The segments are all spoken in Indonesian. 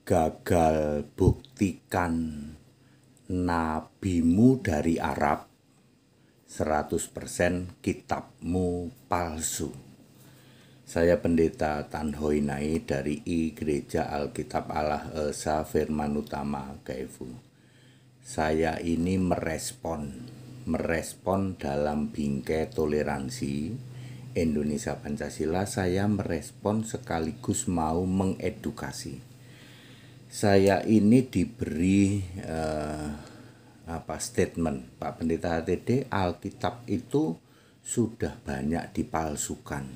Gagal buktikan nabimu dari Arab, 100% kitabmu palsu. Saya Pendeta Tan Hoi Nai dari I Gereja Alkitab Allah Esa Firman Utama KFU. Saya ini merespon dalam bingkai toleransi Indonesia Pancasila. Saya merespon sekaligus mau mengedukasi. Saya ini diberi statement Pak Pendeta HTD, Alkitab itu sudah banyak dipalsukan.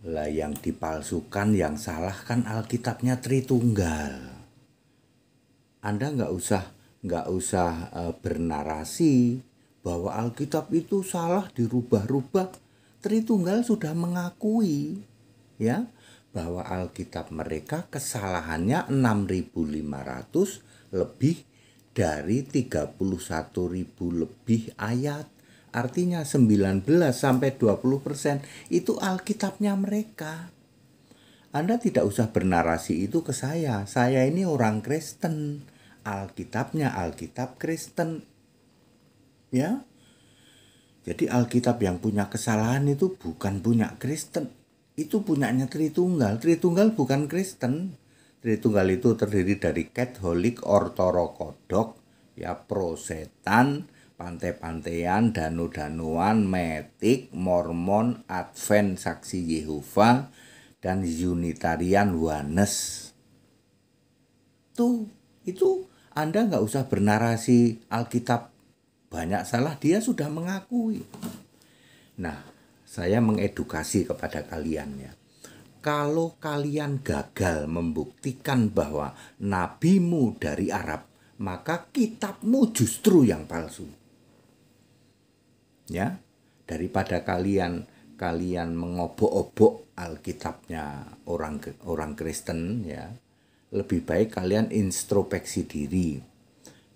Lah yang dipalsukan, yang salah kan Alkitabnya Tritunggal. Anda nggak usah bernarasi bahwa Alkitab itu salah dirubah-rubah. Tritunggal sudah mengakui ya bahwa Alkitab mereka kesalahannya 6.500 lebih dari 31.000 lebih ayat. Artinya 19 sampai 20% itu Alkitabnya mereka. Anda tidak usah bernarasi itu ke saya. Saya ini orang Kristen. Alkitabnya Alkitab Kristen. Ya. Jadi Alkitab yang punya kesalahan itu bukan punya Kristen. Itu punyanya Tritunggal. Tritunggal bukan Kristen. Tritunggal itu terdiri dari Katolik, Ortorokodok, ya Prosetan, Pantai-Pantaian, Danu-Danuan, Metik, Mormon, Advent, Saksi Yehova, dan Unitarian Oneness. Itu Anda nggak usah bernarasi Alkitab banyak salah, dia sudah mengakui. Nah, saya mengedukasi kepada kalian ya. Kalau kalian gagal membuktikan bahwa nabimu dari Arab, maka kitabmu justru yang palsu. Ya, daripada kalian mengobok-obok Alkitabnya orang Kristen ya, lebih baik kalian introspeksi diri.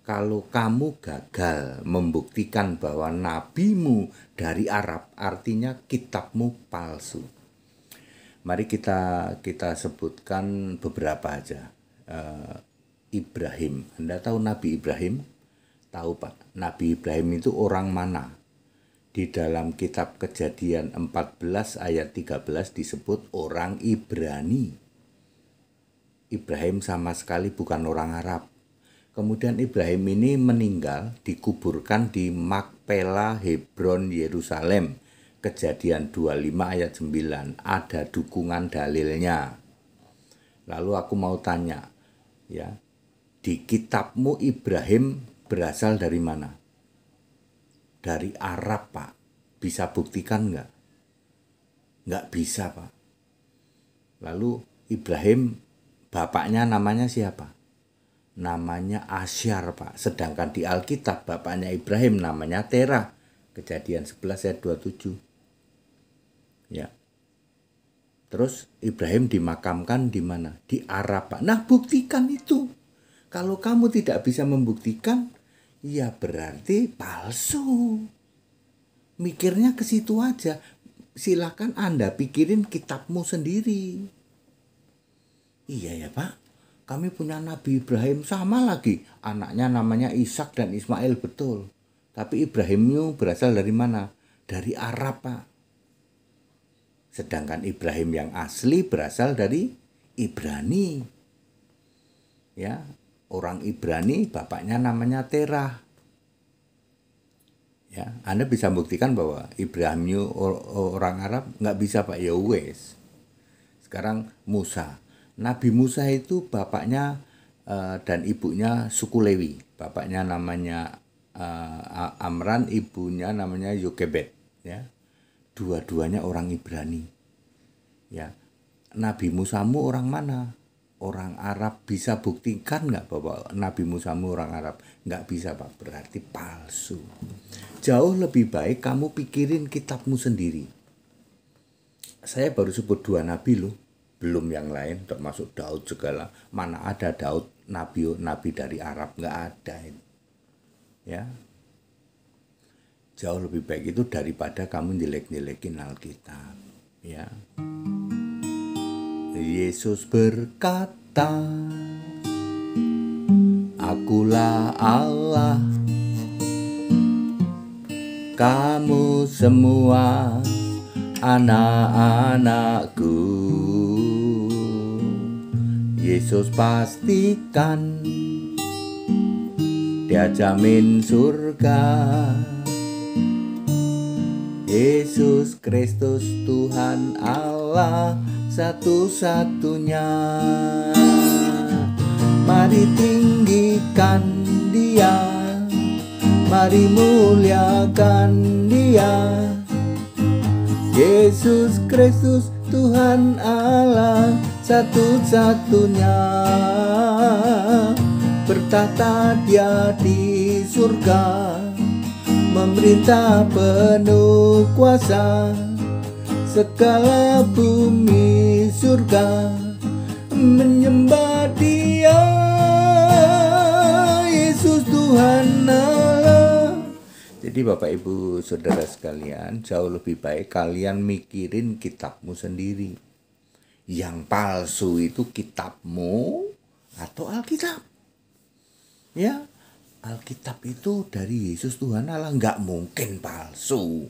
Kalau kamu gagal membuktikan bahwa nabimu dari Arab, artinya kitabmu palsu. Mari kita sebutkan beberapa aja. Ibrahim, Anda tahu Nabi Ibrahim? Tahu Pak, Nabi Ibrahim itu orang mana? Di dalam kitab Kejadian 14 ayat 13 disebut orang Ibrani. Ibrahim sama sekali bukan orang Arab. Kemudian Ibrahim ini meninggal, dikuburkan di Makpela Hebron Yerusalem. Kejadian 25 ayat 9. Ada dukungan dalilnya. Lalu aku mau tanya, ya, di kitabmu Ibrahim berasal dari mana? Dari Arab, Pak. Bisa buktikan nggak? Nggak bisa, Pak. Lalu Ibrahim, bapaknya namanya siapa? Namanya Asyar, Pak. Sedangkan di Alkitab bapaknya Ibrahim namanya Terah. Kejadian 11 ayat 27. Ya. Terus Ibrahim dimakamkan di mana? Di Arab, Pak. Nah, buktikan itu. Kalau kamu tidak bisa membuktikan, ya berarti palsu. Mikirnya ke situ aja. Silakan Anda pikirin kitabmu sendiri. Iya ya, Pak. Kami punya Nabi Ibrahim, sama lagi anaknya namanya Ishak dan Ismail, betul. Tapi Ibrahimnya berasal dari mana? Dari Arab, Pak. Sedangkan Ibrahim yang asli berasal dari Ibrani. Ya, orang Ibrani bapaknya namanya Terah. Ya, Anda bisa buktikan bahwa Ibrahimnya orang Arab? Nggak bisa, Pak. Ya wes. Sekarang Musa. Nabi Musa itu bapaknya dan ibunya suku Lewi. Bapaknya namanya Amran, ibunya namanya Yokebed. Ya, dua-duanya orang Ibrani. Ya, Nabi Musamu orang mana? Orang Arab. Bisa buktikan nggak bahwa Nabi Musamu orang Arab? Nggak bisa, Pak. Berarti palsu. Jauh lebih baik kamu pikirin kitabmu sendiri. Saya baru sebut 2 nabi loh. Belum yang lain, termasuk Daud segala. Mana ada Daud nabi dari Arab? Nggak ada itu. Ya, jauh lebih baik itu daripada kamu jelek-jelekin Alkitab. Ya, Yesus berkata, berkata, "Akulah Allah, kamu semua anak-anakku." Yesus pastikan Dia jamin surga. Yesus Kristus Tuhan Allah satu-satunya. Mari tinggikan Dia, mari muliakan Dia. Yesus Kristus Tuhan Allah satu-satunya. Bertahta Dia di surga, memerintah penuh kuasa. Segala bumi surga menyembah Dia. Yesus Tuhan Allah. Jadi Bapak Ibu Saudara sekalian, jauh lebih baik kalian mikirin kitabmu sendiri. Yang palsu itu kitabmu atau Alkitab. Ya, Alkitab itu dari Yesus Tuhan Allah, nggak mungkin palsu.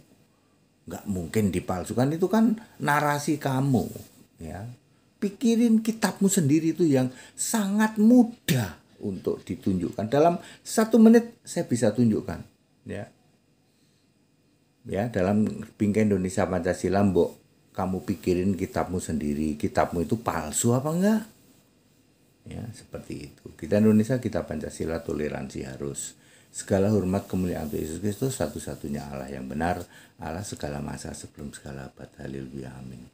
Nggak mungkin dipalsukan, itu kan narasi kamu. Ya, pikirin kitabmu sendiri itu yang sangat mudah untuk ditunjukkan. Dalam 1 menit saya bisa tunjukkan. Ya, dalam Bingkai Indonesia Pancasila, mbok kamu pikirin kitabmu sendiri. Kitabmu itu palsu apa enggak? Ya, seperti itu. Kita Indonesia, kita Pancasila, toleransi harus. Segala hormat kemuliaan untuk Yesus Kristus, satu-satunya Allah yang benar, Allah segala masa sebelum segala abad. Haleluya, amin.